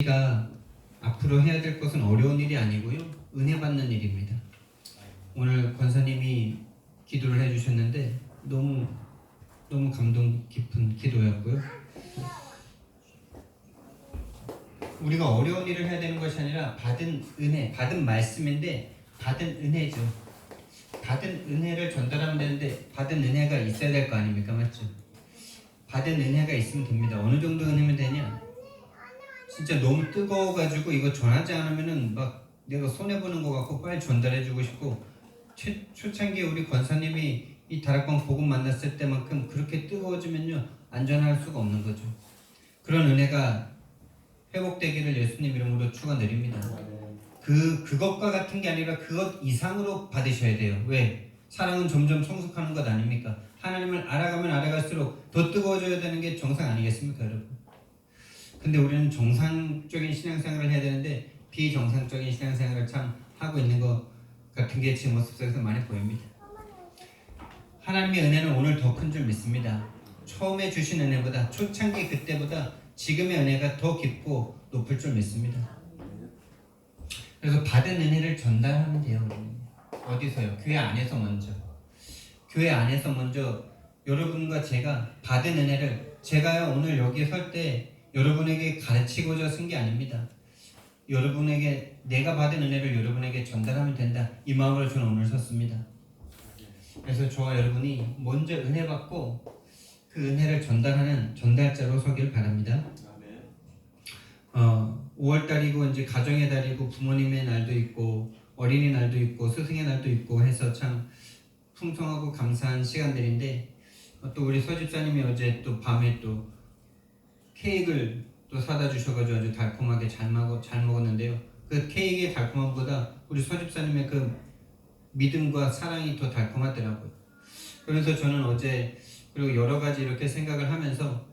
우리가 앞으로 해야 될 것은 어려운 일이 아니고요, 은혜 받는 일입니다. 오늘 권사님이 기도를 해주셨는데 너무 감동 깊은 기도였고요. 우리가 어려운 일을 해야 되는 것이 아니라 받은 은혜, 받은 말씀인데 받은 은혜죠. 받은 은혜를 전달하면 되는데 받은 은혜가 있어야 될 거 아닙니까? 맞죠? 받은 은혜가 있으면 됩니다. 어느 정도 은혜면 되냐? 진짜 너무 뜨거워가지고 이거 전하지 않으면은 막 내가 손해보는 것 같고 빨리 전달해주고 싶고, 초창기에 우리 권사님이 이 다락방 복음 만났을 때만큼 그렇게 뜨거워지면요 안 전할 수가 없는 거죠. 그런 은혜가 회복되기를 예수님 이름으로 축원드립니다. 그것과 같은 게 아니라 그것 이상으로 받으셔야 돼요. 왜? 사랑은 점점 성숙하는 것 아닙니까? 하나님을 알아가면 알아갈수록 더 뜨거워져야 되는 게 정상 아니겠습니까, 여러분? 근데 우리는 정상적인 신앙생활을 해야 되는데 비정상적인 신앙생활을 참 하고 있는 것 같은 게 제 모습 속에서 많이 보입니다. 하나님의 은혜는 오늘 더 큰 줄 믿습니다. 처음에 주신 은혜보다, 초창기 그때보다 지금의 은혜가 더 깊고 높을 줄 믿습니다. 그래서 받은 은혜를 전달하면 돼요. 어디서요? 교회 안에서 먼저. 교회 안에서 먼저 여러분과 제가 받은 은혜를, 제가요 오늘 여기에 설 때 여러분에게 가르치고자 쓴 게 아닙니다. 여러분에게, 내가 받은 은혜를 여러분에게 전달하면 된다, 이 마음으로 저는 오늘 섰습니다. 그래서 저와 여러분이 먼저 은혜 받고 그 은혜를 전달하는 전달자로 서길 바랍니다. 5월달이고 이제 가정의 달이고 부모님의 날도 있고 어린이날도 있고 스승의 날도 있고 해서 참 풍성하고 감사한 시간들인데, 또 우리 서집사님이 어제 또 밤에 또 케이크를 또 사다 주셔가지고 아주 달콤하게 잘 먹었는데요. 그 케이크의 달콤함보다 우리 서집사님의 그 믿음과 사랑이 더 달콤하더라고요. 그래서 저는 어제, 그리고 여러 가지 이렇게 생각을 하면서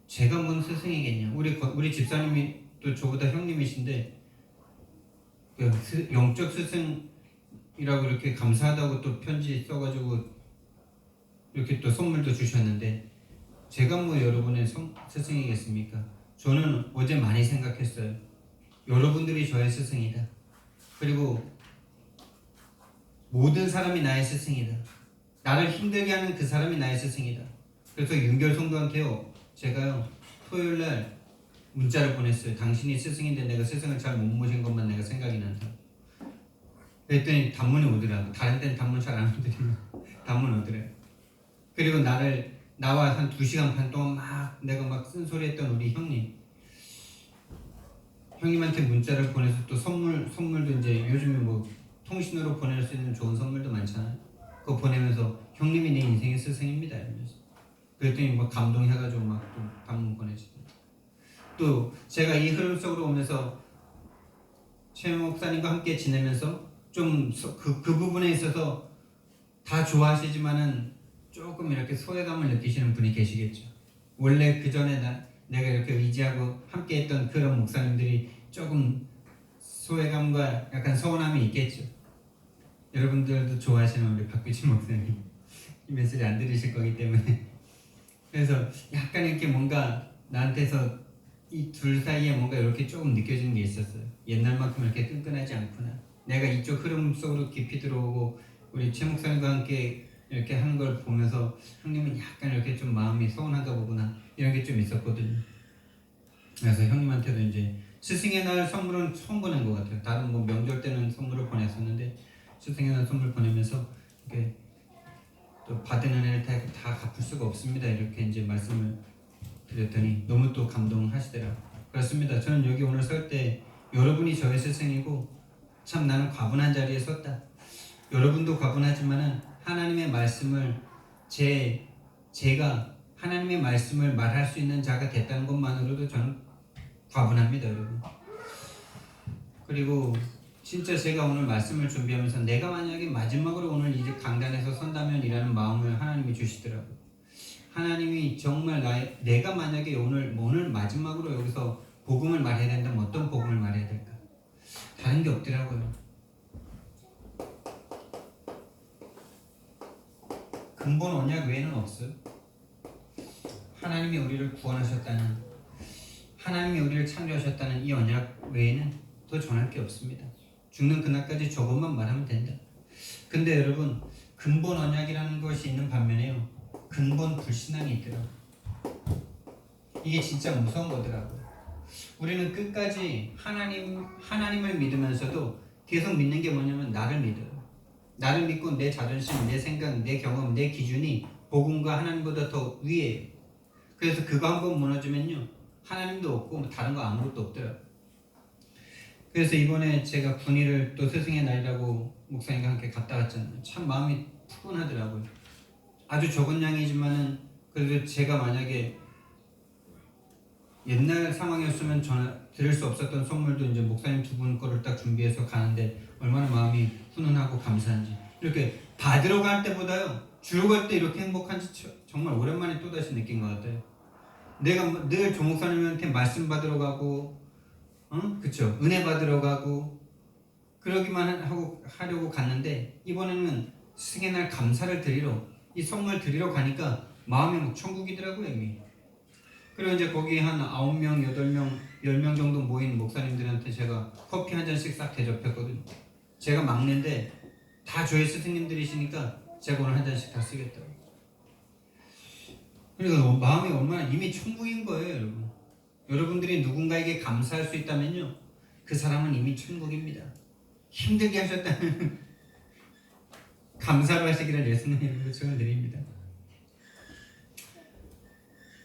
제가 뭔 스승이겠냐, 우리 집사님이 또 저보다 형님이신데 영적 스승이라고 이렇게 감사하다고 또 편지 써가지고 이렇게 또 선물도 주셨는데, 제가 뭐 여러분의 스승이겠습니까? 저는 어제 많이 생각했어요. 여러분들이 저의 스승이다. 그리고 모든 사람이 나의 스승이다. 나를 힘들게 하는 그 사람이 나의 스승이다. 그래서 윤결 성도한테요, 제가요 토요일날 문자를 보냈어요. 당신이 스승인데 내가 스승을 잘 못 모신 것만 내가 생각이 난다. 그랬더니 단문이 오더라고. 다른 데는 단문 잘 안 오더라고요. 단문 오더래요. 그리고 나와 한 2시간 반 동안 내가 막 쓴소리했던 우리 형님한테 문자를 보내서 또 선물도 이제 요즘에 뭐 통신으로 보낼 수 있는 좋은 선물도 많잖아요. 그거 보내면서 형님이 내 인생의 스승입니다 이러면서. 그랬더니 막 감동해가지고 막 또 단문 보내시더라고요. 또 제가 이 흐름 속으로 오면서 최 목사님과 함께 지내면서 좀 그 부분에 있어서 다 좋아하시지만은 조금 이렇게 소외감을 느끼시는 분이 계시겠죠. 원래 그 전에 내가 이렇게 의지하고 함께했던 그런 목사님들이 조금 소외감과 약간 서운함이 있겠죠. 여러분들도 좋아하시는 우리 박규진 목사님 이 메시지 안 들으실 거기 때문에. 그래서 약간 이렇게 뭔가 나한테서 이 둘 사이에 뭔가 이렇게 조금 느껴지는 게 있었어요. 옛날만큼 이렇게 끈끈하지 않구나. 내가 이쪽 흐름 속으로 깊이 들어오고 우리 최 목사님과 함께 이렇게 하는 걸 보면서 형님은 약간 이렇게 좀 마음이 서운한가 보구나, 이런 게 좀 있었거든요. 그래서 형님한테도 이제 스승의 날 선물은 처음 보낸 것 같아요. 다른 뭐 명절 때는 선물을 보냈었는데 스승의 날 선물 보내면서 이렇게 또 받은 은혜를 다 갚을 수가 없습니다, 이렇게 이제 말씀을 드렸더니 너무 또 감동하시더라고요. 그렇습니다. 저는 여기 오늘 설 때 여러분이 저의 스승이고 참 나는 과분한 자리에 섰다. 여러분도 과분하지만은 하나님의 말씀을 제가 하나님의 말씀을 말할 수 있는 자가 됐다는 것만으로도 저는 과분합니다, 여러분. 그리고 진짜 제가 오늘 말씀을 준비하면서 내가 만약에 마지막으로 오늘 이제 강단에서 선다면 이라는 마음을 하나님이 주시더라고요. 하나님이 정말 내가 만약에 오늘 마지막으로 여기서 복음을 말해야 된다면 어떤 복음을 말해야 될까? 다른 게 없더라고요. 근본 언약 외에는 없어요. 하나님이 우리를 구원하셨다는, 하나님이 우리를 창조하셨다는 이 언약 외에는 더 전할 게 없습니다. 죽는 그날까지 저것만 말하면 된다. 근데 여러분, 근본 언약이라는 것이 있는 반면에요, 근본 불신앙이 있더라고요. 이게 진짜 무서운 거더라고요. 우리는 끝까지 하나님을 믿으면서도 계속 믿는 게 뭐냐면 나를 믿어요. 나를 믿고 내 자존심, 내 생각, 내 경험, 내 기준이 복음과 하나님보다 더 위에요. 그래서 그거 한번 무너지면요, 하나님도 없고 다른 거 아무것도 없더라고요. 그래서 이번에 제가 군의를 또 스승의 날이라고 목사님과 함께 갔다 왔잖아요. 참 마음이 푸근하더라고요. 아주 적은 양이지만은 그래도 제가 만약에 옛날 상황이었으면 드릴 수 없었던 선물도 이제 목사님 두 분 거를 딱 준비해서 가는데 얼마나 마음이 훈훈하고 감사한지. 이렇게 받으러 갈 때보다요, 주러 갈 때 이렇게 행복한지 정말 오랜만에 또다시 느낀 것 같아요. 내가 늘 조 목사님한테 말씀 받으러 가고, 그쵸? 은혜 받으러 가고, 그러기만 하려고 갔는데, 이번에는 스승의 날 감사를 드리러, 이 선물 드리러 가니까 마음이 막 천국이더라고요, 이미. 그리고 이제 거기 한 9명, 8명, 10명 정도 모인 목사님들한테 제가 커피 한 잔씩 싹 대접했거든요. 제가 막내인데 다 저희 스승님들이시니까 제가 오늘 한 잔씩 다 쓰겠다고. 그러니까 마음이 얼마나 이미 천국인 거예요, 여러분. 여러분들이 누군가에게 감사할 수 있다면요, 그 사람은 이미 천국입니다. 힘들게 하셨다면 감사로 하시기를 예수님으로 축원드립니다.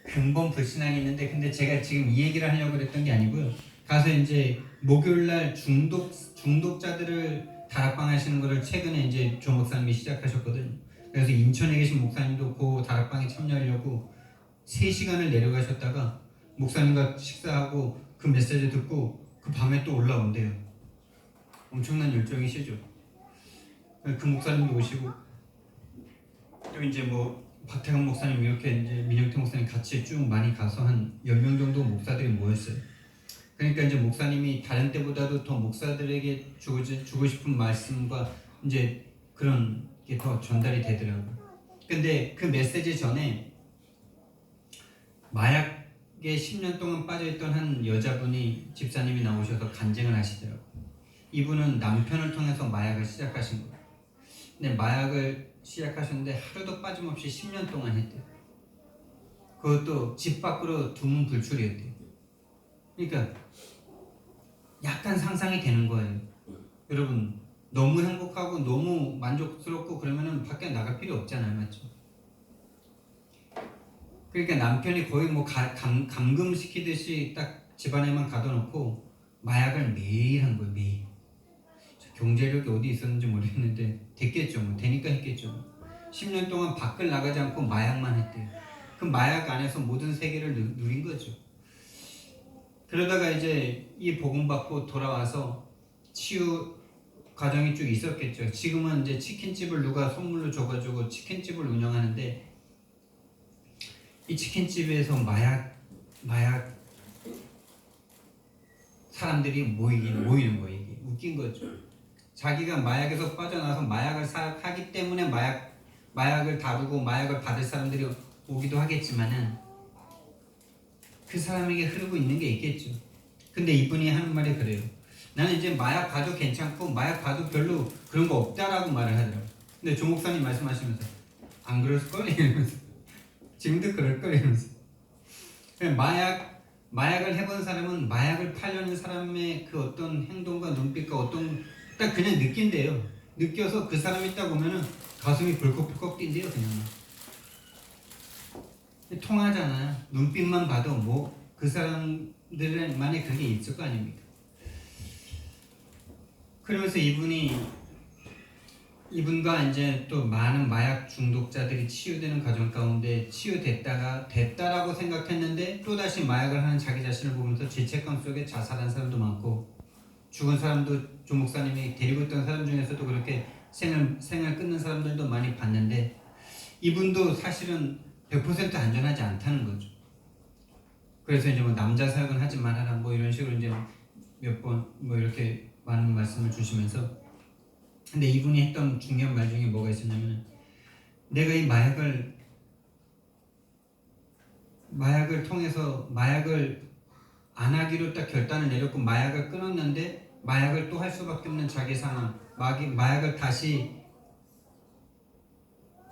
근본 불신앙이 있는데, 근데 제가 지금 이 얘기를 하려고 그랬던 게 아니고요. 가서 이제 목요일날 중독자들을 다락방 하시는 거를 최근에 이제 조 목사님이 시작하셨거든요. 그래서 인천에 계신 목사님도 그 다락방에 참여하려고 3시간을 내려가셨다가 목사님과 식사하고 그 메시지 듣고 그 밤에 또 올라온대요. 엄청난 열정이시죠. 그 목사님도 오시고, 또 이제 뭐 박태강 목사님, 이렇게 이제 민영태 목사님 같이 쭉 많이 가서 한 10명 정도 목사들이 모였어요. 그러니까 이제 목사님이 다른 때보다도 더 목사들에게 주고 싶은 말씀과 이제 그런 게 더 전달이 되더라고요. 근데 그 메시지 전에 마약에 10년 동안 빠져있던 한 여자분이, 집사님이 나오셔서 간증을 하시더라고요. 이분은 남편을 통해서 마약을 시작하신 거예요. 근데 마약을 시작하셨는데 하루도 빠짐없이 10년 동안 했대요. 그것도 집 밖으로 두문불출이었대요. 그러니까 약간 상상이 되는 거예요. 여러분, 너무 행복하고 너무 만족스럽고 그러면은 밖에 나갈 필요 없잖아요, 맞죠? 그러니까 남편이 거의 뭐 감금시키듯이 딱 집안에만 가둬놓고 마약을 매일 한 거예요, 매일. 경제력이 어디 있었는지 모르겠는데 됐겠죠, 뭐 되니까 했겠죠. 10년 동안 밖을 나가지 않고 마약만 했대요. 그 마약 안에서 모든 세계를 누린 거죠. 그러다가 이제 이 복음 받고 돌아와서 치유 과정이 쭉 있었겠죠. 지금은 이제 치킨집을 누가 선물로 줘가지고 치킨집을 운영하는데, 이 치킨집에서 마약 사람들이 모이는 거예요. 이게 웃긴 거죠. 자기가 마약에서 빠져나와서 마약을 하기 때문에 마약을 다루고 마약을 받을 사람들이 오기도 하겠지만은 그 사람에게 흐르고 있는 게 있겠죠. 근데 이분이 하는 말이 그래요. 나는 이제 마약 봐도 괜찮고 마약 봐도 별로 그런 거 없다라고 말을 하더라고요. 근데 조 목사님 말씀하시면서 안 그럴걸? 이러면서 지금도 그럴걸? 이러면서 마약을 해본 사람은 마약을 팔려는 사람의 그 어떤 행동과 눈빛과 어떤 딱 그냥 느낀대요. 느껴서 그 사람이 딱 보면은 가슴이 벌컥벌컥 뛴대요. 그냥 통하잖아요. 눈빛만 봐도 뭐 그 사람들만의 그게 있을 거 아닙니까? 그러면서 이분과 이제 또 많은 마약 중독자들이 치유되는 과정 가운데 됐다라고 생각했는데 또다시 마약을 하는 자기 자신을 보면서 죄책감 속에 자살한 사람도 많고, 죽은 사람도 조 목사님이 데리고 있던 사람 중에서도 그렇게 생을 끊는 사람들도 많이 봤는데, 이분도 사실은 100% 안전하지 않다는 거죠. 그래서 이제 뭐 남자 사역은 하지 말아라 뭐 이런 식으로 이제 몇 번 뭐 이렇게 많은 말씀을 주시면서, 근데 이분이 했던 중요한 말 중에 뭐가 있었냐면, 내가 이 마약을 통해서 마약을 안 하기로 딱 결단을 내렸고 마약을 끊었는데 마약을 또 할 수밖에 없는 자기 상황, 마약을 다시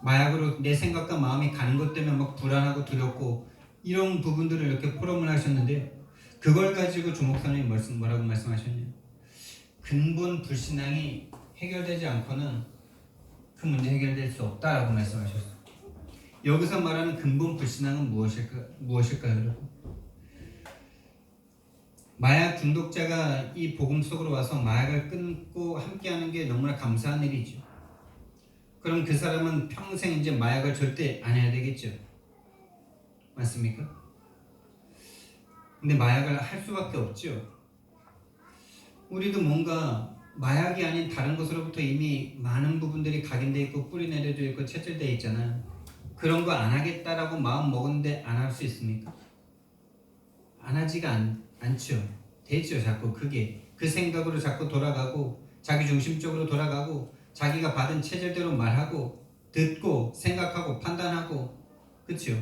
마약으로 내 생각과 마음이 가는 것 때문에 막 불안하고 두렵고 이런 부분들을 이렇게 포럼을 하셨는데 그걸 가지고 조 목사님이 뭐라고 말씀하셨냐? 근본 불신앙이 해결되지 않고는 그 문제 해결될 수 없다라고 말씀하셨어요. 여기서 말하는 근본 불신앙은 무엇일까요, 여러분? 마약 중독자가 이 복음 속으로 와서 마약을 끊고 함께하는 게 너무나 감사한 일이죠. 그럼 그 사람은 평생 이제 마약을 절대 안 해야 되겠죠. 맞습니까? 근데 마약을 할 수밖에 없죠. 우리도 뭔가 마약이 아닌 다른 것으로부터 이미 많은 부분들이 각인돼 있고 뿌리 내려져 있고 채질돼 있잖아요. 그런 거 안 하겠다라고 마음 먹었는데 안 할 수 있습니까? 안 하지가 않죠. 되죠. 자꾸 그게 그 생각으로 자꾸 돌아가고 자기 중심적으로 돌아가고 자기가 받은 체질대로 말하고 듣고 생각하고 판단하고 그렇죠.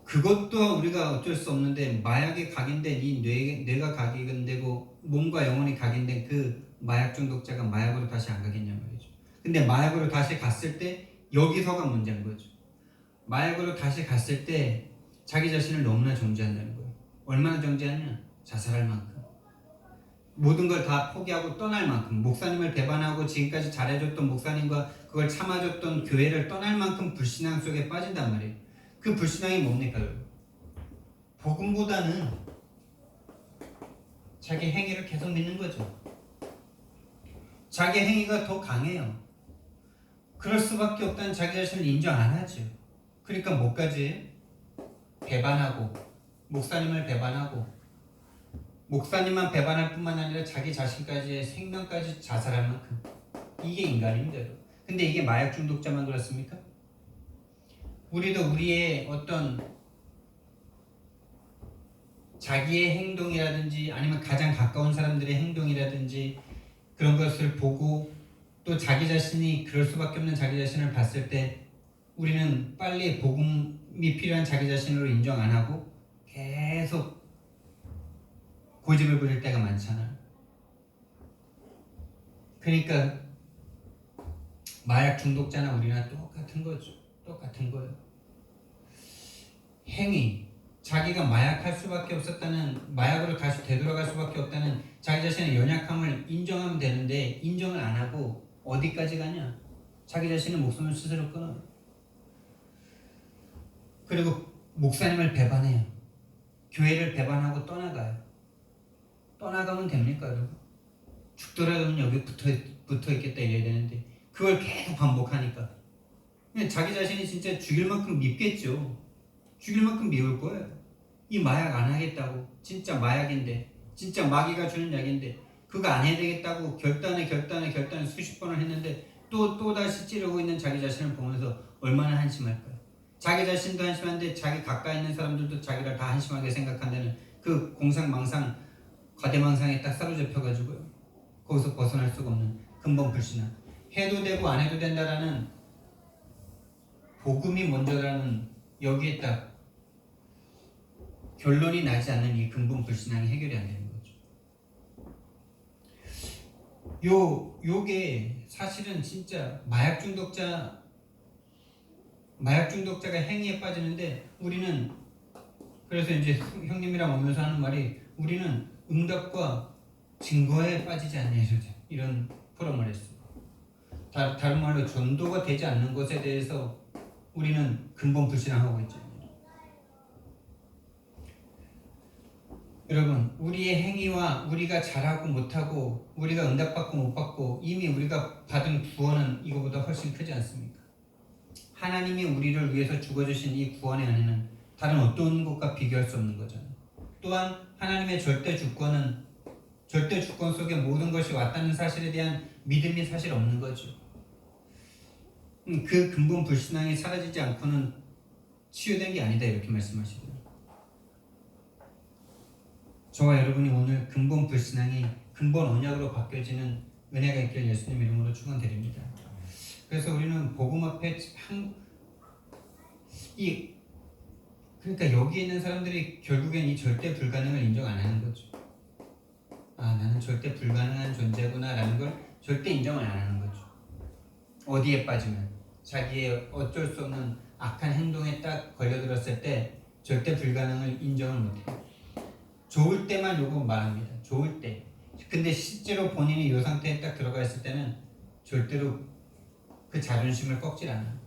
그것도 우리가 어쩔 수 없는데 마약에 각인된 이 뇌가 각인되고 몸과 영혼이 각인된 그 마약 중독자가 마약으로 다시 안 가겠냐 말이죠. 근데 마약으로 다시 갔을 때 여기서가 문제인 거죠. 마약으로 다시 갔을 때 자기 자신을 너무나 정죄한다는 거예요. 얼마나 정죄하냐? 자살할 만큼. 모든 걸 다 포기하고 떠날 만큼. 목사님을 배반하고 지금까지 잘해줬던 목사님과 그걸 참아줬던 교회를 떠날 만큼 불신앙 속에 빠진단 말이에요. 그 불신앙이 뭡니까? 복음보다는 자기 행위를 계속 믿는 거죠. 자기 행위가 더 강해요. 그럴 수밖에 없다는 자기 자신을 인정 안 하죠. 그러니까 뭐까지 배반하고 목사님을 배반하고 목사님만 배반할 뿐만 아니라 자기 자신까지의 생명까지 자살할 만큼 이게 인간입니다. 근데 이게 마약 중독자만 그렇습니까? 우리도 우리의 어떤 자기의 행동이라든지 아니면 가장 가까운 사람들의 행동이라든지 그런 것을 보고 또 자기 자신이 그럴 수밖에 없는 자기 자신을 봤을 때 우리는 빨리 복음이 필요한 자기 자신으로 인정 안 하고 계속 고집을 부릴 때가 많잖아요. 그러니까 마약 중독자나 우리나 똑같은 거죠. 똑같은 거예요. 행위, 자기가 마약할 수밖에 없었다는 마약으로 다시 되돌아갈 수밖에 없다는 자기 자신의 연약함을 인정하면 되는데 인정을 안 하고 어디까지 가냐? 자기 자신의 목숨을 스스로 끊어요. 그리고 목사님을 배반해요. 교회를 배반하고 떠나가요. 떠나가면 됩니까, 여러분? 죽더라도 여기 붙어 있겠다 이래야 되는데 그걸 계속 반복하니까 자기 자신이 진짜 죽일 만큼 밉겠죠. 죽일 만큼 미울 거예요. 이 마약 안 하겠다고 진짜 마약인데 진짜 마귀가 주는 약인데 그거 안 해야 되겠다고 결단을 수십 번을 했는데 또다시 찌르고 있는 자기 자신을 보면서 얼마나 한심할까요? 자기 자신도 한심한데 자기 가까이 있는 사람들도 자기를 다 한심하게 생각한다는 그 공상망상 과대망상에 딱 사로잡혀가지고요. 거기서 벗어날 수가 없는 근본 불신앙. 해도 되고 안 해도 된다라는 복음이 먼저라는 여기에 딱 결론이 나지 않는 이 근본 불신앙이 해결이 안 되는 거죠. 요게 사실은 진짜 마약 중독자가 행위에 빠지는데 우리는 그래서 이제 형님이랑 오면서 하는 말이 우리는 응답과 증거에 빠지지 않냐 이런 포럼을 했어요. 다른 말로 전도가 되지 않는 것에 대해서 우리는 근본 불신앙하고 있죠. 여러분, 우리의 행위와 우리가 잘하고 못하고 우리가 응답받고 못 받고 이미 우리가 받은 구원은 이거보다 훨씬 크지 않습니까? 하나님이 우리를 위해서 죽어주신 이 구원의 은혜는 다른 어떤 것과 비교할 수 없는 거잖아요. 또한 하나님의 절대 주권 속에 모든 것이 왔다는 사실에 대한 믿음이 사실 없는 거죠. 그 근본 불신앙이 사라지지 않고는 치유된 게 아니다 이렇게 말씀하시고요. 저와 여러분이 오늘 근본 불신앙이 근본 언약으로 바뀌어지는 은혜가 있길 예수님 이름으로 축원드립니다. 그래서 우리는 복음 앞에 이 그러니까 여기 있는 사람들이 결국엔 이 절대 불가능을 인정 안 하는 거죠. 아, 나는 절대 불가능한 존재구나 라는 걸 절대 인정을 안 하는 거죠. 어디에 빠지면 자기의 어쩔 수 없는 악한 행동에 딱 걸려들었을 때 절대 불가능을 인정을 못해요. 좋을 때만 요거 말합니다. 좋을 때. 근데 실제로 본인이 이 상태에 딱 들어가 있을 때는 절대로 그 자존심을 꺾질 않아요.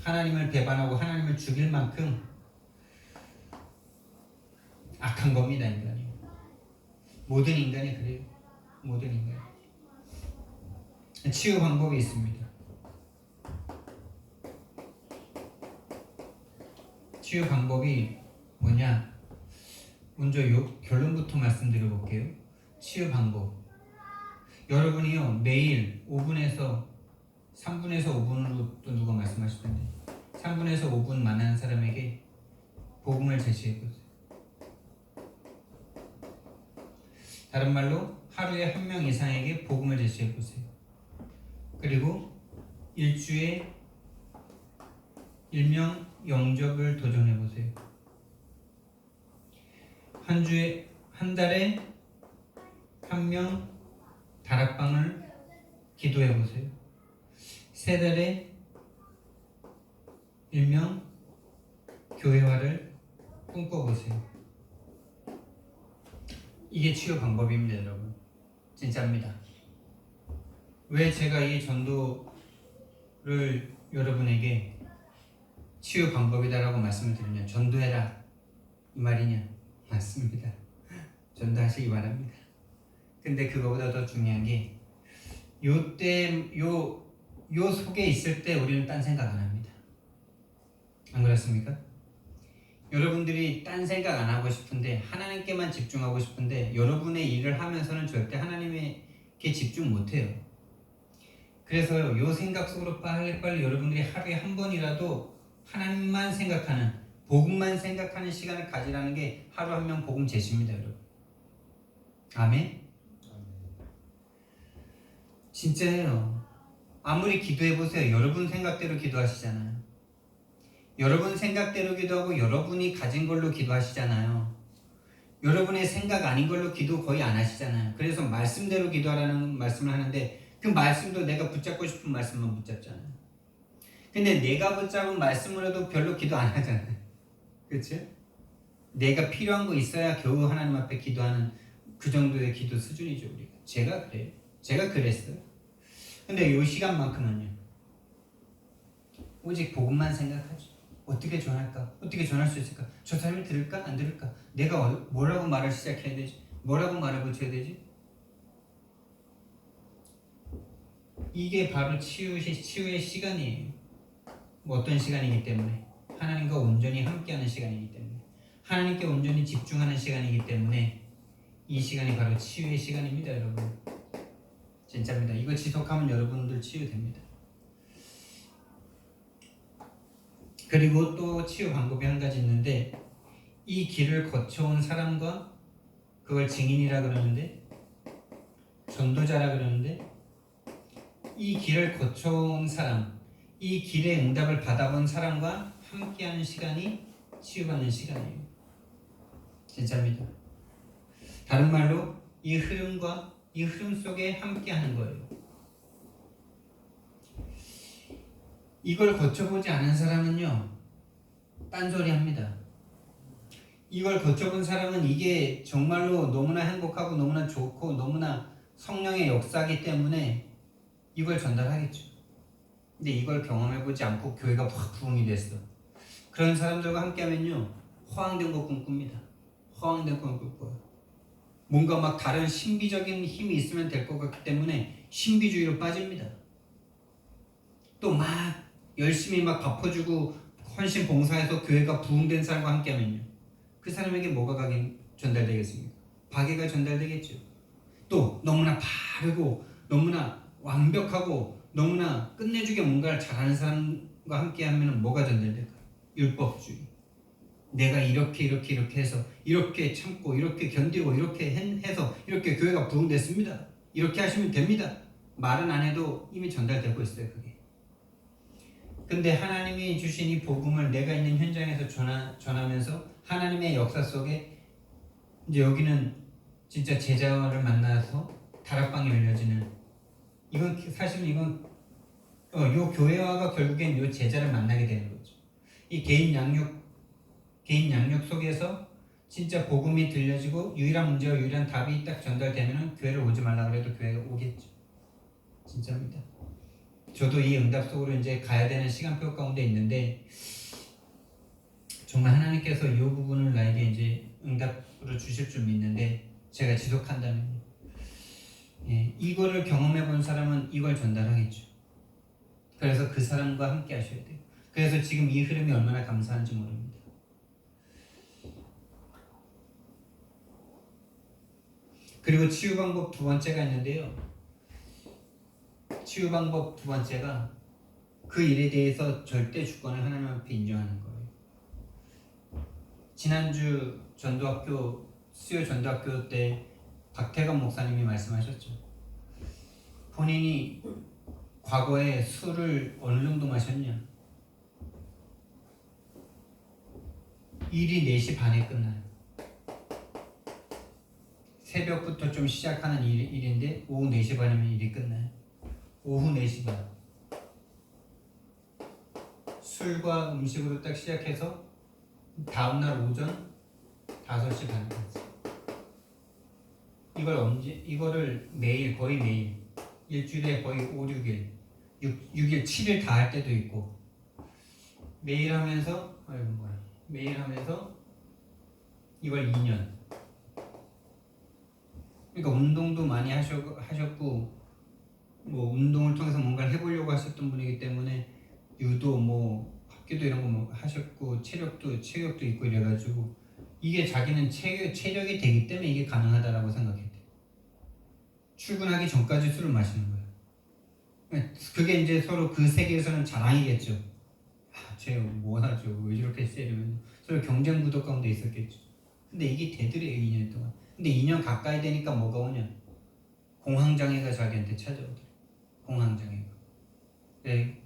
하나님을 배반하고 하나님을 죽일 만큼 악한 겁니다, 인간이. 모든 인간이 그래요. 모든 인간. 치유 방법이 있습니다. 치유 방법이 뭐냐? 먼저 결론부터 말씀드려 볼게요. 치유 방법. 여러분이요, 매일 5분에서 3분에서 5분으로 또 누가 말씀하시던데 3분에서 5분 만나는 사람에게 복음을 제시해 보세요. 다른 말로 하루에 1명 이상에게 복음을 제시해 보세요. 그리고 일주에 1명 영접을 도전해 보세요. 한 달에 1명 다락방을 기도해 보세요. 3달에 1명 교회화를 꿈꿔보세요. 이게 치유 방법입니다, 여러분. 진짜입니다. 왜 제가 이 전도를 여러분에게 치유 방법이다라고 말씀을 드리냐? 전도해라 이 말이냐? 맞습니다. 전도하시기 바랍니다. 근데 그거보다 더 중요한 게 요 속에 있을 때 우리는 딴 생각 안 합니다. 안 그렇습니까? 여러분들이 딴 생각 안 하고 싶은데 하나님께만 집중하고 싶은데 여러분의 일을 하면서는 절대 하나님에게 집중 못 해요. 그래서 요 생각 속으로 빨리 여러분들이 하루에 한 번이라도 하나님만 생각하는, 복음만 생각하는 시간을 가지라는 게 하루 한 명 복음 제시입니다, 여러분. 아멘? 진짜예요. 아무리 기도해보세요. 여러분 생각대로 기도하시잖아요. 여러분 생각대로 기도하고 여러분이 가진 걸로 기도하시잖아요. 여러분의 생각 아닌 걸로 기도 거의 안 하시잖아요. 그래서 말씀대로 기도하라는 말씀을 하는데 그 말씀도 내가 붙잡고 싶은 말씀만 붙잡잖아요. 근데 내가 붙잡은 말씀으로도 별로 기도 안 하잖아요. 그렇죠? 내가 필요한 거 있어야 겨우 하나님 앞에 기도하는 그 정도의 기도 수준이죠, 우리가. 제가 그래요. 제가 그랬어요. 근데 이 시간만큼은요, 오직 복음만 생각하죠. 어떻게 전할까? 어떻게 전할 수 있을까? 저 사람이 들을까? 안 들을까? 내가 뭐라고 말을 시작해야 되지? 뭐라고 말을 붙여야 되지? 이게 바로 치유의 시간이에요. 어떤 시간이기 때문에? 하나님과 온전히 함께하는 시간이기 때문에, 하나님께 온전히 집중하는 시간이기 때문에 이 시간이 바로 치유의 시간입니다, 여러분. 진짜입니다. 이거 지속하면 여러분들 치유됩니다. 그리고 또 치유 방법이 한 가지 있는데, 이 길을 거쳐온 사람과, 그걸 증인이라 그러는데, 전도자라 그러는데, 이 길을 거쳐온 사람, 이 길의 응답을 받아본 사람과 함께하는 시간이 치유받는 시간이에요. 진짜입니다. 다른 말로 이 흐름 속에 함께하는 거예요. 이걸 거쳐보지 않은 사람은요, 딴소리 합니다. 이걸 거쳐본 사람은 이게 정말로 너무나 행복하고 너무나 좋고 너무나 성령의 역사이기 때문에 이걸 전달하겠죠. 근데 이걸 경험해보지 않고 교회가 확 부흥이 됐어. 그런 사람들과 함께하면요, 허황된 거 꿈꿉니다. 허황된 거 꿈꿔요. 뭔가 막 다른 신비적인 힘이 있으면 될 것 같기 때문에 신비주의로 빠집니다. 또 막 열심히 막 갚아주고 헌신 봉사해서 교회가 부흥된 사람과 함께하면요, 그 사람에게 뭐가 전달되겠습니까? 박애가 전달되겠죠. 또 너무나 바르고 너무나 완벽하고 너무나 끝내주게 뭔가를 잘하는 사람과 함께하면 뭐가 전달될까요? 율법주의. 내가 이렇게 해서 이렇게 참고 이렇게 견디고 이렇게 해서 이렇게 교회가 부흥됐습니다. 이렇게 하시면 됩니다. 말은 안 해도 이미 전달되고 있어요. 그게. 근데 하나님이 주신 이 복음을 내가 있는 현장에서 전하면서 하나님의 역사 속에 이제 여기는 진짜 제자를 만나서 다락방이 열려지는, 이건 사실은 이건 요 교회화가 결국엔 요 제자를 만나게 되는 거죠. 이 개인 양육 속에서 진짜 복음이 들려지고 유일한 문제와 유일한 답이 딱 전달되면은 교회를 오지 말라 그래도 교회가 오겠죠. 진짜입니다. 저도 이 응답 속으로 이제 가야 되는 시간표 가운데 있는데, 정말 하나님께서 이 부분을 나에게 이제 응답으로 주실 줄 믿는데, 제가 지속한다면 이거를 경험해 본 사람은 이걸 전달하겠죠. 그래서 그 사람과 함께 하셔야 돼요. 그래서 지금 이 흐름이 얼마나 감사한지 모릅니다. 그리고 치유 방법 두 번째가 있는데요. 치유 방법 두 번째가 그 일에 대해서 절대 주권을 하나님 앞에 인정하는 거예요. 지난주 수요 전도학교 때 박태감 목사님이 말씀하셨죠. 본인이 과거에 술을 어느 정도 마셨냐? 일이 4시 반에 끝나요. 새벽부터 좀 시작하는 일인데 오후 4시 반이면 일이 끝나요. 오후 4시 반. 술과 음식으로 딱 시작해서 다음날 오전 5시 반까지. 이거를 매일, 거의 매일, 일주일에 거의 5, 6일, 6일, 7일 다 할 때도 있고, 매일 하면서 이걸 2년. 그러니까 운동도 많이 하셨고, 뭐 운동을 통해서 뭔가를 해보려고 하셨던 분이기 때문에 유도, 합기도 이런 거 하셨고, 체력도 있고 이래가지고 이게 자기는 체력이 되기 때문에 이게 가능하다라고 생각했대. 출근하기 전까지 술을 마시는 거예요. 그게 이제 서로 그 세계에서는 자랑이겠죠. 쟤 뭐하죠? 왜 저렇게 세? 이러면 서로 경쟁 구도 가운데 있었겠죠. 근데 이게 되더래요, 2년 동안. 근데 2년 가까이 되니까 뭐가 오냐? 공황장애가 자기한테 찾아오더래. 공황장애가. 네.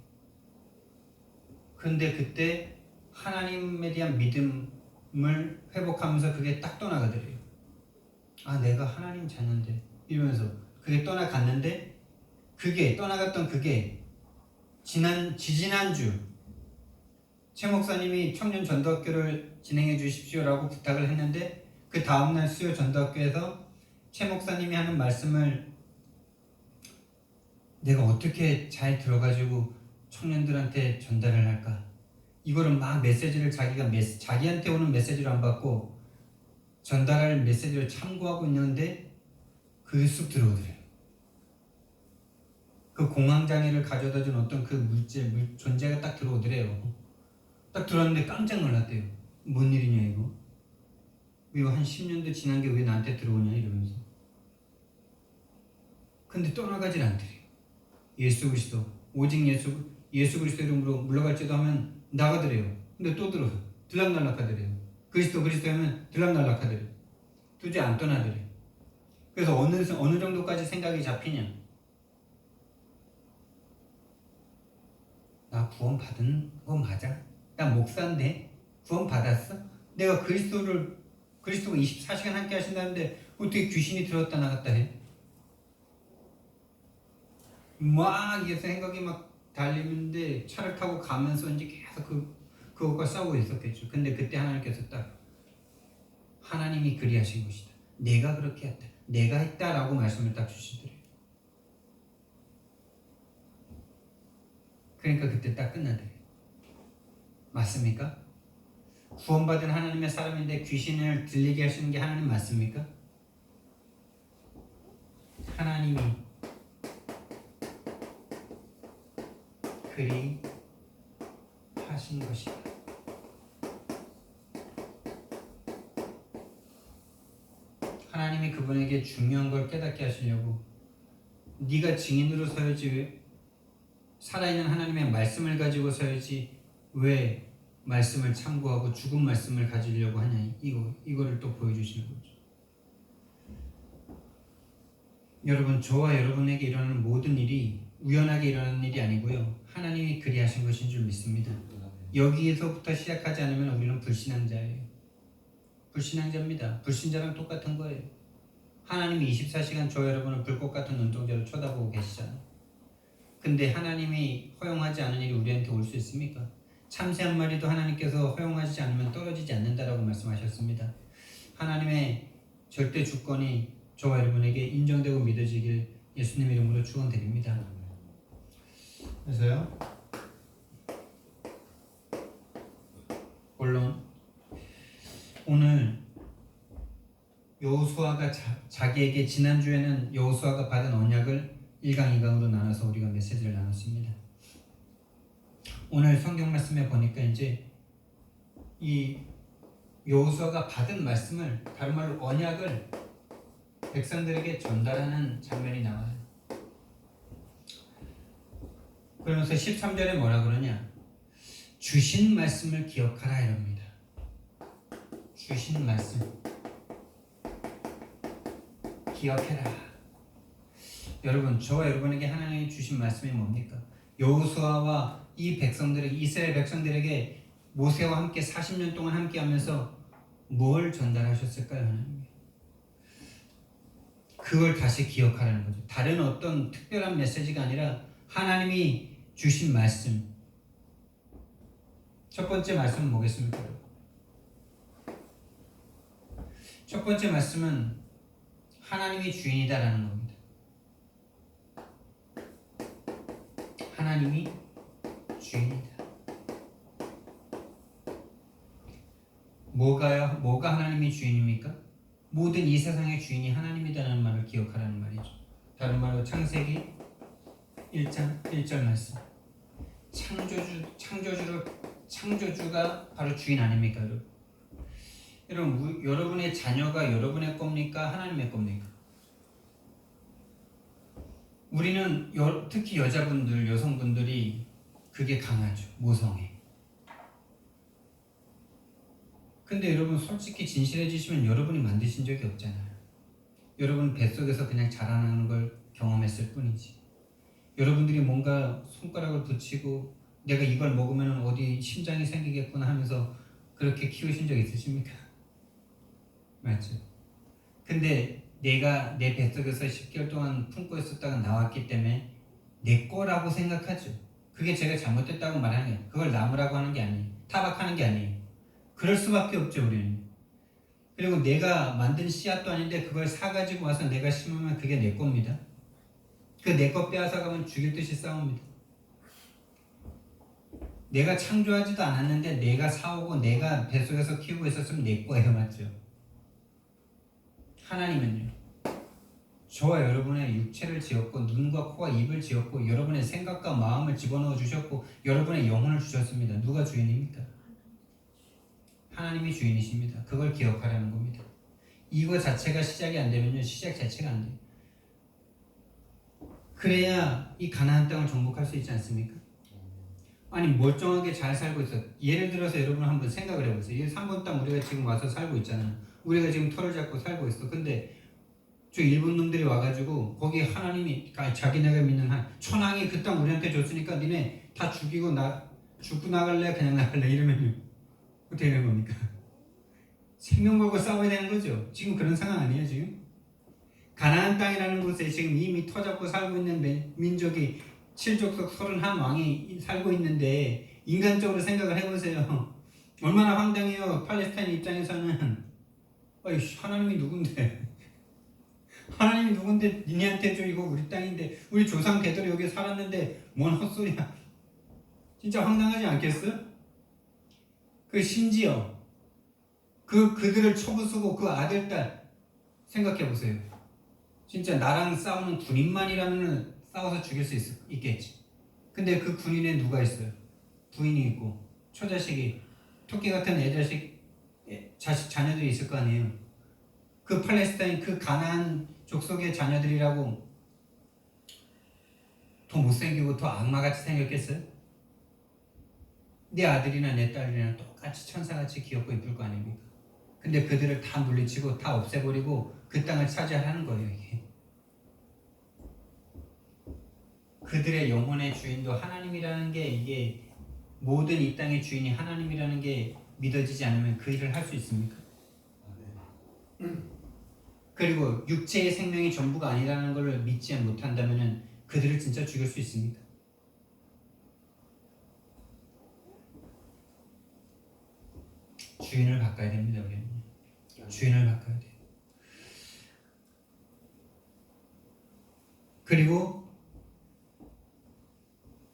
근데 그때 하나님에 대한 믿음을 회복하면서 그게 딱 떠나가더래요. 내가 하나님 자녀인데 이러면서 그게 떠나갔는데, 떠나갔던 그게 지지난주 최 목사님이 청년 전도학교를 진행해 주십시오라고 부탁을 했는데, 그 다음날 수요 전도학교에서 최 목사님이 하는 말씀을 내가 어떻게 잘 들어가지고 청년들한테 전달을 할까? 이거를 막 메시지를 자기한테 오는 메시지를 안 받고 전달할 메시지를 참고하고 있는데 그게 쑥 들어오더래요. 그 공황장애를 가져다 준 어떤 그 존재가 딱 들어오더래요. 딱 들어왔는데 깜짝 놀랐대요. 뭔 일이냐 이거? 이거 한 10년도 지난 게 왜 나한테 들어오냐 이러면서. 근데 떠나가질 않더래요. 예수 그리스도, 오직 예수 그리스도 이름으로 물러갈지도 하면 나가더래요. 근데 또 들락날락하더래요. 그리스도 하면 들락날락하더래요. 도저히 안 떠나더래요. 그래서 어느 정도까지 생각이 잡히냐? 나 구원 받은 거 맞아? 나 목사인데 구원 받았어? 내가 그리스도가 24시간 함께 하신다는데 어떻게 귀신이 들어왔다 나갔다 해? 막 이게 생각이 막 달리는데 차를 타고 가면서 이제 계속 그것과 싸우고 있었겠죠. 근데 그때 하나님께서 딱 하나님이 그리하신 것이다. 내가 그렇게 했다. 내가 했다라고 말씀을 딱 주시더래요. 그러니까 그때 딱 끝나더래요. 맞습니까? 구원받은 하나님의 사람인데 귀신을 들리게 하시는 게 하나님 맞습니까? 하나님이 그리 하신 것이다. 하나님이 그분에게 중요한 걸 깨닫게 하시려고, 네가 증인으로 서야지, 살아있는 하나님의 말씀을 가지고 서야지 왜 말씀을 참고하고 죽은 말씀을 가지려고 하냐, 이거를 또 보여주시는 거죠. 여러분, 저와 여러분에게 일어나는 모든 일이 우연하게 일어나는 일이 아니고요, 하나님이 그리하신 것인 줄 믿습니다. 여기에서부터 시작하지 않으면 우리는 불신앙자예요. 불신앙자입니다. 불신자랑 똑같은 거예요. 하나님이 24시간 저 여러분을 불꽃 같은 눈동자로 쳐다보고 계시잖아요. 근데 하나님이 허용하지 않은 일이 우리한테 올 수 있습니까? 참새 한 마리도 하나님께서 허용하지 않으면 떨어지지 않는다라고 말씀하셨습니다. 하나님의 절대 주권이 저와 여러분에게 인정되고 믿어지길 예수님 이름으로 축원드립니다. 그래서요, 본론 오늘 여호수아가 자기에게 지난주에는 여호수아가 받은 언약을 1강, 2강으로 나눠서 우리가 메시지를 나눴습니다. 오늘 성경 말씀에 보니까 이제 이 여호수아가 받은 말씀을, 다른 말로 언약을 백성들에게 전달하는 장면이 나와요. 그러면서 13절에 뭐라 그러냐? 주신 말씀을 기억하라 이럽니다. 주신 말씀 기억해라. 여러분, 저와 여러분에게 하나님이 주신 말씀이 뭡니까? 여호수아와 이 백성들에게, 이스라엘 백성들에게 모세와 함께 40년 동안 함께 하면서 뭘 전달하셨을까요? 하나님이 그걸 다시 기억하라는 거죠. 다른 어떤 특별한 메시지가 아니라 하나님이 주신 말씀. 첫 번째 말씀은 뭐겠습니까? 첫 번째 말씀은 하나님이 주인이다라는 겁니다. 하나님이 주인이다. 뭐가 하나님이 주인입니까? 모든 이 세상의 주인이 하나님이다라는 말을 기억하라는 말이죠. 다른 말로 창세기 1장 1절 말씀. 창조주가 바로 주인 아닙니까, 여러분? 여러분, 여러분의 자녀가 여러분의 겁니까? 하나님의 겁니까? 우리는 특히 여자분들, 여성분들이 그게 강하죠. 모성애. 근데 여러분 솔직히 진실해지시면 여러분이 만드신 적이 없잖아요. 여러분 뱃속에서 그냥 자라나는 걸 경험했을 뿐이지. 여러분들이 뭔가 손가락을 붙이고 내가 이걸 먹으면 어디 심장이 생기겠구나 하면서 그렇게 키우신 적 있으십니까? 맞죠? 근데 내가 내 뱃속에서 10개월 동안 품고 있었다가 나왔기 때문에 내 거라고 생각하죠. 그게 제가 잘못됐다고 말하는 게 아니에요. 그걸 나무라고 하는 게 아니에요. 타박하는 게 아니에요. 그럴 수밖에 없죠, 우리는. 그리고 내가 만든 씨앗도 아닌데 그걸 사가지고 와서 내가 심으면 그게 내 겁니다. 그 내 거 빼앗아가면 죽일 듯이 싸웁니다. 내가 창조하지도 않았는데 내가 사오고 내가 뱃속에서 키우고 있었으면 내 거예요, 맞죠? 하나님은요, 저와 여러분의 육체를 지었고 눈과 코와 입을 지었고 여러분의 생각과 마음을 집어넣어 주셨고 여러분의 영혼을 주셨습니다. 누가 주인입니까? 하나님이 주인이십니다. 그걸 기억하라는 겁니다. 이거 자체가 시작이 안 되면요, 시작 자체가 안 돼요. 그래야 이 가나안 땅을 정복할 수 있지 않습니까? 아니 멀쩡하게 잘 살고 있어. 예를 들어서 여러분 한번 생각을 해보세요. 이 3번 땅 우리가 지금 와서 살고 있잖아요. 우리가 지금 털을 잡고 살고 있어. 근데 저 일본 놈들이 와가지고 거기 하나님이 자기네가 믿는 천황이 그 땅 우리한테 줬으니까 니네 다 죽고 나갈래? 그냥 나갈래? 이러면 어떻게 되는 겁니까? 생명 걸고 싸워야 되는 거죠. 지금 그런 상황 아니에요, 지금? 가나안 땅이라는 곳에 지금 이미 터잡고 살고 있는 민족이 7족속 31왕이 살고 있는데 인간적으로 생각을 해보세요. 얼마나 황당해요. 팔레스타인 입장에서는 하나님이 누군데? 하나님이 누군데 니네한테 줘. 이거 우리 땅인데 우리 조상 대대로 여기 살았는데 뭔 헛소리야. 진짜 황당하지 않겠어요? 심지어 그들을 쳐부수고 그 아들 딸 생각해보세요. 진짜 나랑 싸우는 군인만이라면 싸워서 죽일 수 있겠지. 근데 그 군인에 누가 있어요? 부인이 있고 처자식이 토끼 같은 자녀들이 있을 거 아니에요. 그 팔레스타인 그 가나안 족속의 자녀들이라고 더 못생기고 더 악마같이 생겼겠어요? 내 아들이나 내 딸이나 똑같이 천사같이 귀엽고 이쁠 거 아닙니까? 근데 그들을 다 물리치고 다 없애버리고 그 땅을 차지하라는 거예요, 이게. 그들의 영혼의 주인도 하나님이라는 게, 이게 모든 이 땅의 주인이 하나님이라는 게 믿어지지 않으면 그 일을 할 수 있습니까? 그리고 육체의 생명이 전부가 아니라는 걸 믿지 못한다면 그들을 진짜 죽일 수 있습니까? 주인을 바꿔야 됩니다. 우리는 주인을 바꿔야 돼요. 그리고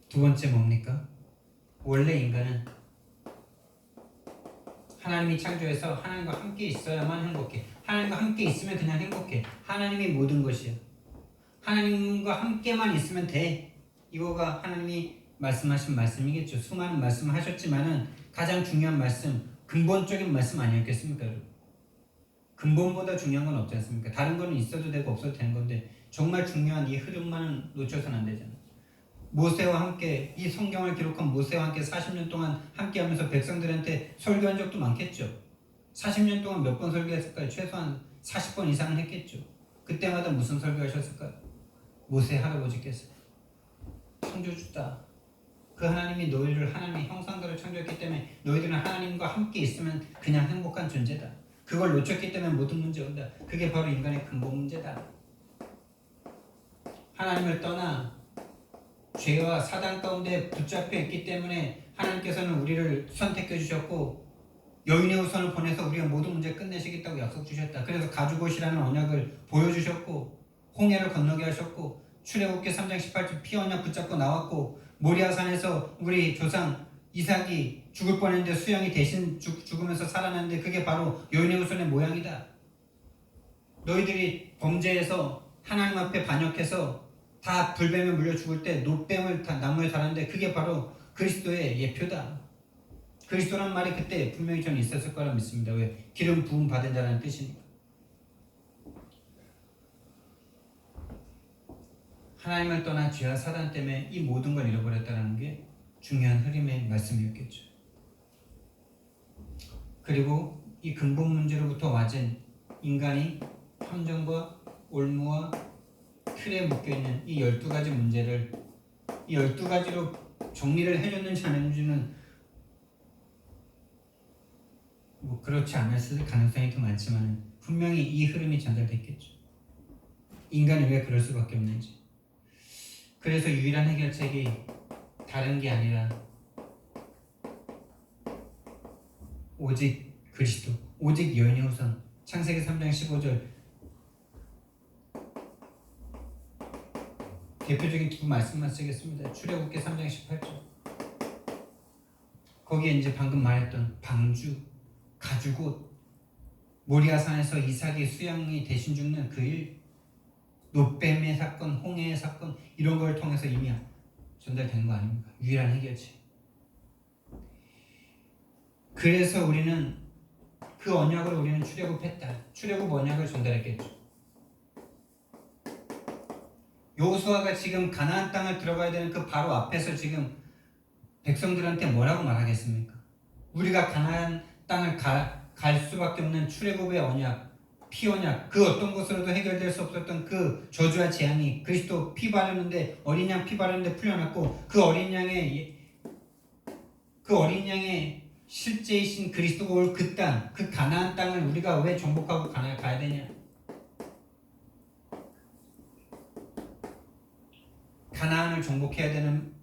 두 번째 뭡니까? 원래 인간은 하나님이 창조해서 하나님과 함께 있어야만 행복해. 하나님과 함께 있으면 그냥 행복해. 하나님이 모든 것이야. 하나님과 함께만 있으면 돼. 이거가 하나님이 말씀하신 말씀이겠죠. 수많은 말씀을 하셨지만은 가장 중요한 말씀, 근본적인 말씀 아니었겠습니까, 여러분? 근본보다 중요한 건 없지 않습니까? 다른 거는 있어도 되고 없어도 되는 건데 정말 중요한 이 흐름만은 놓쳐서는 안 되잖아요. 모세와 함께, 이 성경을 기록한 모세와 함께 40년 동안 함께 하면서 백성들한테 설교한 적도 많겠죠. 40년 동안 몇 번 설교했을까요? 최소한 40번 이상은 했겠죠. 그때마다 무슨 설교하셨을까요? 모세 할아버지께서 창조주다. 그 하나님이 너희를 하나님의 형상대로 창조했기 때문에 너희들은 하나님과 함께 있으면 그냥 행복한 존재다. 그걸 놓쳤기 때문에 모든 문제가 온다. 그게 바로 인간의 근본 문제다. 하나님을 떠나 죄와 사단 가운데 붙잡혀 있기 때문에 하나님께서는 우리를 선택해 주셨고 여인의 후손을 보내서 우리가 모든 문제 끝내시겠다고 약속 주셨다. 그래서 가죽옷이라는 언약을 보여주셨고 홍해를 건너게 하셨고 출애굽기 3장 18절 피 언약 붙잡고 나왔고 모리아산에서 우리 조상 이삭이 죽을 뻔했는데 수양이 대신 죽으면서 살아났는데 그게 바로 여인의 후손의 모양이다. 너희들이 범죄해서 하나님 앞에 반역해서 다 불뱀에 물려 죽을 때 노뱀을 나무에 달았는데 그게 바로 그리스도의 예표다. 그리스도란 말이 그때 분명히 저는 있었을 거라 믿습니다. 왜? 기름 부음 받은 자라는 뜻이니까. 하나님을 떠나 죄와 사단 때문에 이 모든 걸 잃어버렸다는 게 중요한 흐름의 말씀이었겠죠. 그리고 이 근본 문제로부터 와진 인간이 헌정과 올무와 틀에 묶여있는 이 12가지 문제를 이 12가지로 정리를 해줬는지 안 해줬는지는 뭐 그렇지 않았을 가능성이 더 많지만 분명히 이 흐름이 전달됐겠죠. 인간이 왜 그럴 수밖에 없는지. 그래서 유일한 해결책이 다른 게 아니라 오직 그리스도, 오직 여인의 후손. 창세기 3장 15절 대표적인 두 말씀만 쓰겠습니다. 출애굽기 3장 18절 거기에 이제 방금 말했던 방주, 가죽옷, 모리아산에서 이삭이 수양이 대신 죽는 그 일, 노뱀의 사건, 홍해의 사건 이런 걸 통해서 이미 전달된 거 아닙니까? 유일한 해결책. 그래서 우리는 그 언약을 우리는 출애굽했다. 출애굽 언약을 전달했겠죠. 여호수아가 지금 가나안 땅을 들어가야 되는 그 바로 앞에서 지금 백성들한테 뭐라고 말하겠습니까? 우리가 가나안 땅을 갈 수밖에 없는 출애굽의 언약, 피 언약, 그 어떤 것으로도 해결될 수 없었던 그 저주와 재앙이 그리스도 피 바르는데 어린 양 피 바르는데 풀려났고 그 어린 양의 실제이신 그리스도가 올 그 땅, 그 가나안 땅을 우리가 왜 정복하고 가야 되냐? 가나안을 정복해야만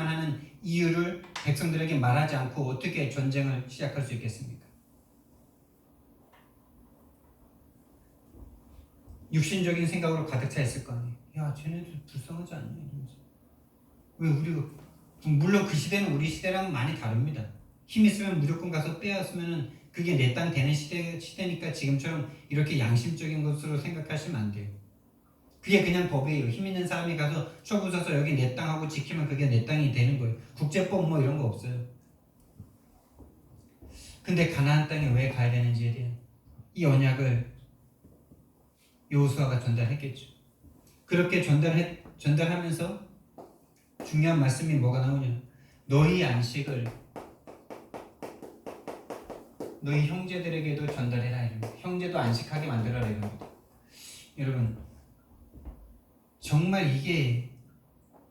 하는 이유를 백성들에게 말하지 않고 어떻게 전쟁을 시작할 수 있겠습니까? 육신적인 생각으로 가득 차 있을 거 아니에요. 야, 쟤네들 불쌍하지 않냐? 이러면서. 왜 우리가, 물론 그 시대는 우리 시대랑은 많이 다릅니다. 힘 있으면 무조건 가서 빼앗으면 그게 내 땅 되는 시대니까 지금처럼 이렇게 양심적인 것으로 생각하시면 안 돼요. 그게 그냥 법이에요. 힘 있는 사람이 가서 쳐 부숴서 여기 내 땅하고 지키면 그게 내 땅이 되는 거예요. 국제법 뭐 이런 거 없어요. 근데 가나안 땅에 왜 가야 되는지에 대한 이 언약을 여호수아가 전달했겠죠. 그렇게 전달하면서 중요한 말씀이 뭐가 나오냐? 너희 안식을 너희 형제들에게도 전달해라 이럽니다. 형제도 안식하게 만들어라 이럽니다. 여러분 정말 이게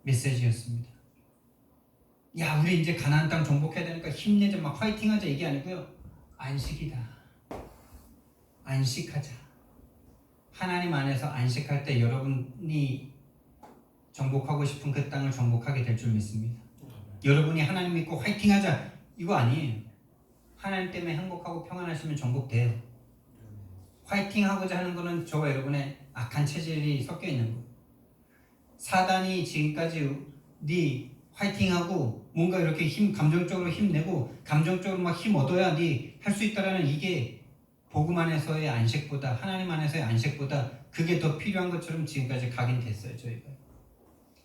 메시지였습니다. 야, 우리 이제 가나안 땅 정복해야 되니까 힘내자, 막 화이팅하자, 이게 아니고요. 안식이다. 안식하자. 하나님 안에서 안식할 때 여러분이 정복하고 싶은 그 땅을 정복하게 될 줄 믿습니다. 여러분이 하나님 믿고 화이팅하자, 이거 아니에요. 하나님 때문에 행복하고 평안하시면 정복돼요. 화이팅하고자 하는 거는 저와 여러분의 악한 체질이 섞여 있는 거예요. 사단이 지금까지 네 화이팅하고 뭔가 이렇게 감정적으로 힘내고 감정적으로 막 힘 얻어야 네 할 수 있다라는, 이게 복음 안에서의 안식보다, 하나님 안에서의 안식보다 그게 더 필요한 것처럼 지금까지 각인됐어요, 저희가.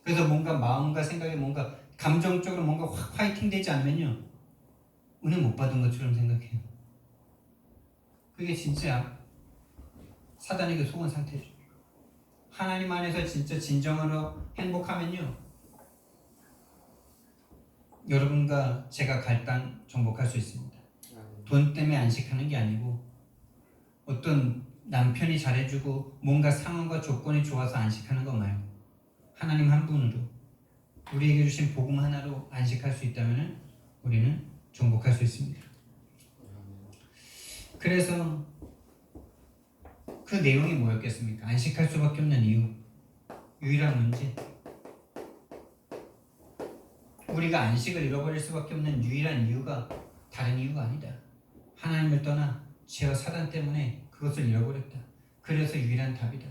그래서 뭔가 마음과 생각에 뭔가 감정적으로 뭔가 확 화이팅 되지 않으면요, 은혜 못 받은 것처럼 생각해요. 그게 진짜 사단에게 속은 상태죠. 하나님 안에서 진짜 진정으로 행복하면요, 여러분과 제가 갈 땅 정복할 수 있습니다. 돈 때문에 안식하는 게 아니고, 어떤 남편이 잘해주고 뭔가 상황과 조건이 좋아서 안식하는 거 말고, 하나님 한 분으로 우리에게 주신 복음 하나로 안식할 수 있다면 우리는 정복할 수 있습니다. 그래서 그 내용이 뭐였겠습니까? 안식할 수밖에 없는 이유, 유일한 문제, 우리가 안식을 잃어버릴 수밖에 없는 유일한 이유가 다른 이유가 아니다. 하나님을 떠나 죄와 사단 때문에 그것을 잃어버렸다. 그래서 유일한 답이다.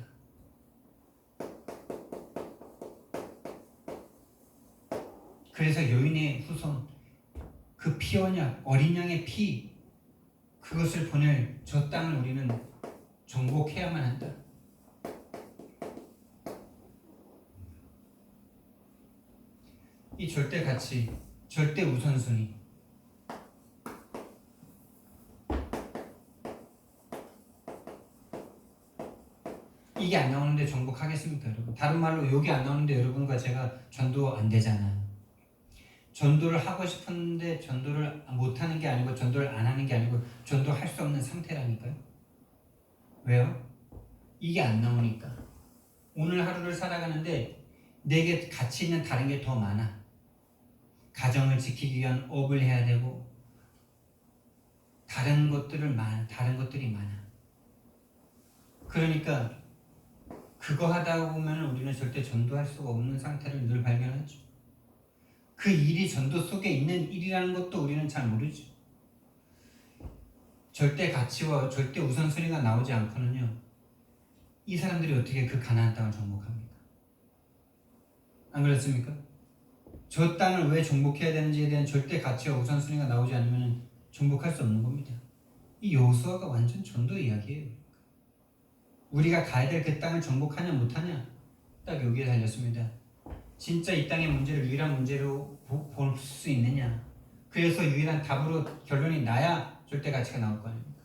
그래서 여인의 후손, 그 피 언약, 어린 양의 피, 그것을 보낼 저 땅을 우리는 정복해야만 한다. 이 절대 가치, 절대 우선순위, 이게 안 나오는데 정복하겠습니까, 여러분? 다른 말로 여기 안 나오는데 여러분과 제가 전도 안 되잖아요. 전도를 하고 싶은데 전도를 못하는 게 아니고, 전도를 안 하는 게 아니고, 전도할 수 없는 상태라니까요. 왜요? 이게 안 나오니까. 오늘 하루를 살아가는데 내게 가치 있는 다른 게 더 많아. 가정을 지키기 위한 업을 해야 되고, 다른 것들이 많아. 그러니까 그거 하다 보면 우리는 절대 전도할 수가 없는 상태를 늘 발견하죠. 그 일이 전도 속에 있는 일이라는 것도 우리는 잘 모르죠. 절대 가치와 절대 우선순위가 나오지 않고는요, 이 사람들이 어떻게 그 가나안 땅을 정복합니까? 안 그렇습니까? 저 땅을 왜 정복해야 되는지에 대한 절대 가치와 우선순위가 나오지 않으면 정복할 수 없는 겁니다. 이 여호수아가 완전 전도 이야기예요. 우리가 가야 될 그 땅을 정복하냐 못하냐, 딱 여기에 달렸습니다. 진짜 이 땅의 문제를 유일한 문제로 볼 수 있느냐, 그래서 유일한 답으로 결론이 나야 절대 가치가 나올 거 아닙니까?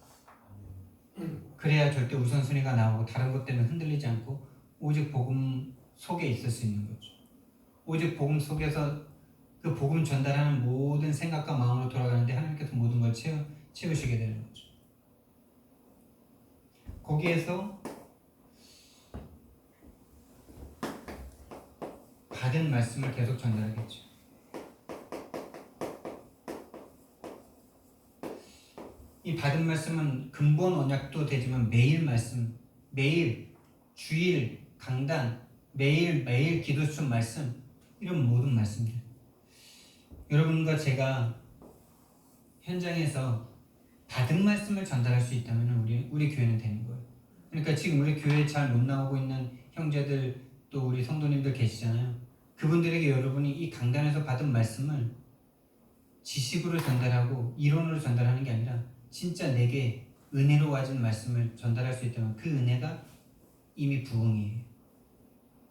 그래야 절대 우선순위가 나오고 다른 것 때문에 흔들리지 않고 오직 복음 속에 있을 수 있는 거죠. 오직 복음 속에서 그 복음 전달하는 모든 생각과 마음으로 돌아가는데 하나님께서 모든 걸 채우시게 되는 거죠. 거기에서 받은 말씀을 계속 전달하겠죠. 이 받은 말씀은 근본 언약도 되지만 매일 말씀, 매일 주일 강단, 매일 기도수첩 말씀, 이런 모든 말씀들, 여러분과 제가 현장에서 받은 말씀을 전달할 수 있다면 우리 교회는 되는 거예요. 그러니까 지금 우리 교회에 잘 못 나오고 있는 형제들, 또 우리 성도님들 계시잖아요. 그분들에게 여러분이 이 강단에서 받은 말씀을 지식으로 전달하고 이론으로 전달하는 게 아니라 진짜 내게 은혜로 와진 말씀을 전달할 수 있다면 그 은혜가 이미 부흥이에요.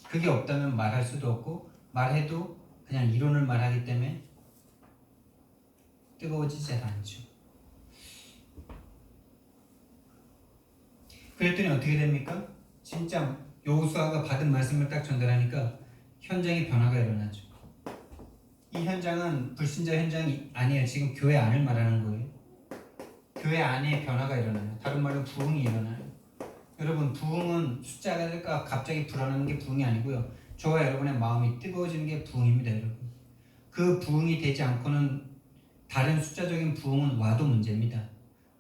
그게 없다면 말할 수도 없고, 말해도 그냥 이론을 말하기 때문에 뜨거워지지 않죠. 그랬더니 어떻게 됩니까? 진짜 여호수아가 받은 말씀을 딱 전달하니까 현장에 변화가 일어나죠. 이 현장은 불신자 현장이 아니에요. 지금 교회 안을 말하는 거예요. 교회 안에 변화가 일어나요. 다른 말로 부흥이 일어나요. 여러분, 부흥은 숫자가 갑자기 불어나는 게 부흥이 아니고요, 저와 여러분의 마음이 뜨거워지는 게 부흥입니다, 여러분. 그 부흥이 되지 않고는 다른 숫자적인 부흥은 와도 문제입니다.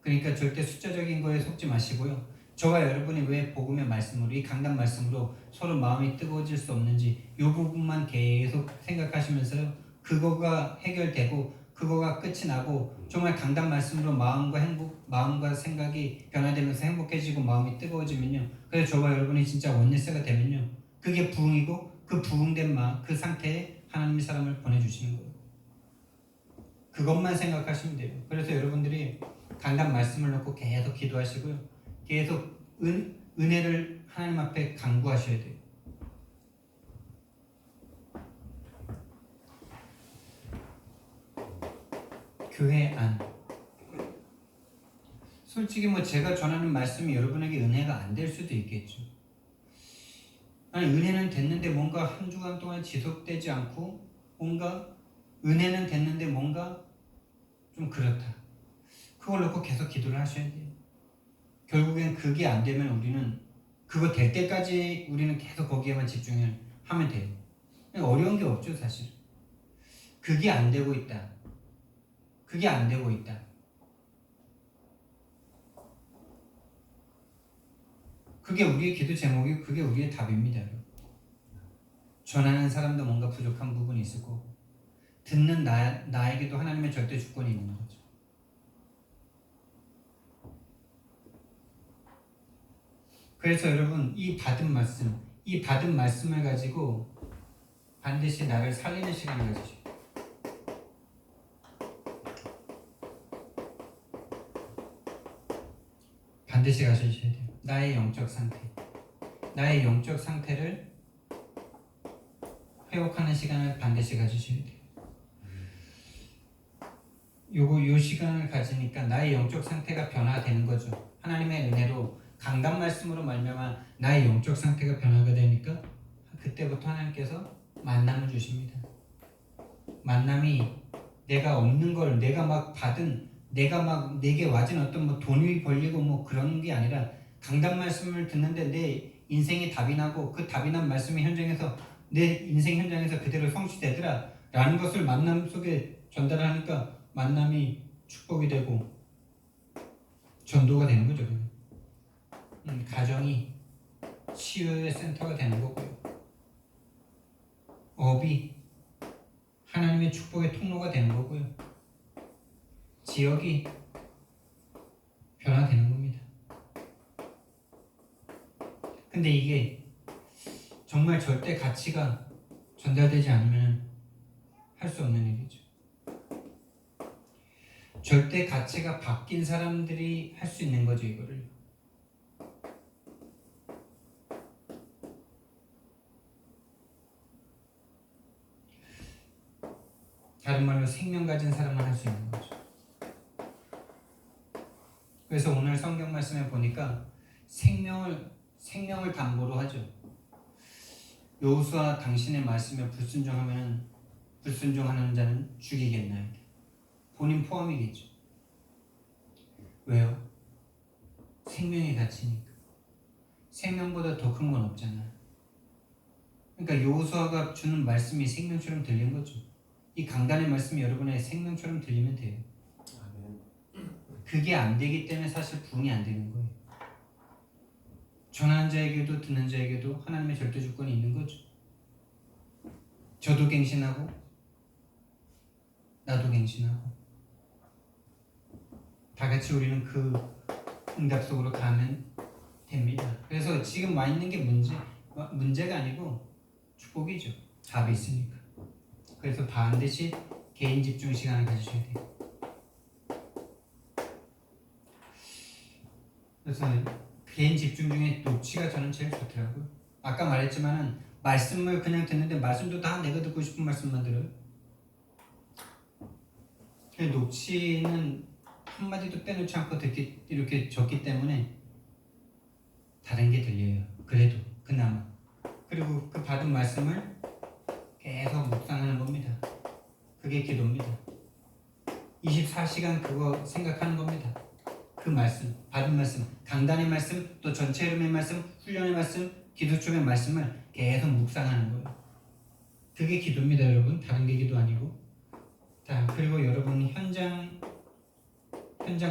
그러니까 절대 숫자적인 거에 속지 마시고요. 저와 여러분이 왜 복음의 말씀으로, 이 강단 말씀으로 서로 마음이 뜨거워질 수 없는지 이 부분만 계속 생각하시면서요. 그거가 해결되고 그거가 끝이 나고 정말 강단 말씀으로 마음과 생각이 변화되면서 행복해지고 마음이 뜨거워지면요. 그래서 저와 여러분이 진짜 원네스가 되면요. 그게 부흥이고 그 부흥된 그 상태에 하나님이 사람을 보내주시는 거예요. 그것만 생각하시면 돼요. 그래서 여러분들이 강단 말씀을 놓고 계속 기도하시고요. 계속 은혜를 하나님 앞에 간구하셔야 돼요. 교회 안. 솔직히 제가 전하는 말씀이 여러분에게 은혜가 안 될 수도 있겠죠. 아니, 은혜는 됐는데 뭔가 한 주간 동안 지속되지 않고 뭔가 은혜는 됐는데 뭔가 좀 그렇다. 그걸 놓고 계속 기도를 하셔야 돼요. 결국엔 그게 안 되면 우리는 그거 될 때까지 우리는 계속 거기에만 집중을 하면 돼요. 어려운 게 없죠, 사실. 그게 안 되고 있다. 그게 안 되고 있다. 그게 우리의 기도 제목이고 그게 우리의 답입니다. 전하는 사람도 뭔가 부족한 부분이 있을 거고 듣는 나에게도 하나님의 절대 주권이 있는 거죠. 그래서 여러분 이 받은 말씀을 가지고 반드시 나를 살리는 시간을 가지죠. 반드시 가지셔야 돼요. 나의 영적 상태를 회복하는 시간을 반드시 가지셔야 돼요. 요 시간을 가지니까 나의 영적 상태가 변화되는 거죠. 하나님의 은혜로 강단 말씀으로 말미암아 나의 영적 상태가 변화가 되니까 그때부터 하나님께서 만남을 주십니다. 만남이 내가 없는 걸 내가 막 받은 내게 와진 어떤 돈이 벌리고 그런 게 아니라 강단 말씀을 듣는데 내 인생이 답이 나고 그 답이 난 말씀이 현장에서 내 인생 현장에서 그대로 성취되더라 라는 것을 만남 속에 전달하니까 만남이 축복이 되고 전도가 되는 거죠. 가정이 치유의 센터가 되는 거고요. 업이 하나님의 축복의 통로가 되는 거고요. 지역이 변화되는 겁니다. 근데 이게 정말 절대 가치가 전달되지 않으면 할 수 없는 일이죠. 절대 가치가 바뀐 사람들이 할 수 있는 거죠, 이거를. 다른 말로 생명 가진 사람만 할 수 있는 거죠. 그래서 오늘 성경 말씀에 보니까 생명을 담보로 하죠. 여호수아 당신의 말씀에 불순종하는 자는 죽이겠나이다. 본인 포함이겠죠. 왜요? 생명의 가치니까. 생명보다 더 큰 건 없잖아요. 그러니까 여호수아가 주는 말씀이 생명처럼 들린 거죠. 이 강단의 말씀이 여러분의 생명처럼 들리면 돼요. 그게 안 되기 때문에 사실 부흥이 안 되는 거예요. 전하는 자에게도 듣는 자에게도 하나님의 절대 주권이 있는 거죠. 저도 갱신하고 나도 갱신하고 다 같이 우리는 그 응답 속으로 가면 됩니다. 그래서 지금 와 있는 게 문제가 아니고 축복이죠. 답이 있으니까. 그래서 반드시 개인 집중 시간을 가지셔야 돼요. 그래서 개인 집중 중에 녹취가 저는 제일 좋더라고요. 아까 말했지만은 말씀을 그냥 듣는데 말씀도 다 내가 듣고 싶은 말씀만 들어요. 녹취는 한마디도 빼놓지 않고 이렇게 적기 때문에 다른 게 들려요. 그래도 그나마. 그리고 그 받은 말씀을 계속 묵상하는 겁니다. 그게 기도입니다. 24시간 그거 생각하는 겁니다. 그 말씀, 받은 말씀, 강단의 말씀, 또 전체 흐름의 말씀, 훈련의 말씀, 기도 중의 말씀을 계속 묵상하는 거예요. 그게 기도입니다, 여러분. 다른 게 기도 아니고. 자, 그리고 여러분 현장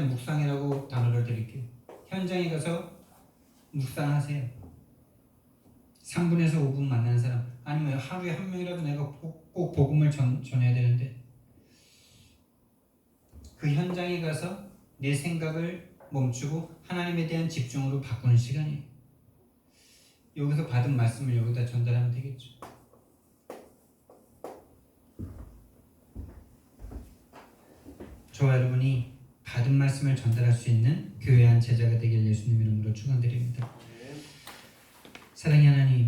묵상이라고 단어를 드릴게요. 현장에 가서 묵상하세요. 3분에서 5분 만나는 사람, 아니면 하루에 한 명이라도 내가 꼭 복음을 전해야 되는데, 그 현장에 가서 내 생각을 멈추고 하나님에 대한 집중으로 바꾸는 시간이에요. 여기서 받은 말씀을 여기다 전달하면 되겠죠. 저와 여러분이 받은 말씀을 전달할 수 있는 교회 한 제자가 되길 예수님 이름으로 축원드립니다. 사랑의 하나님,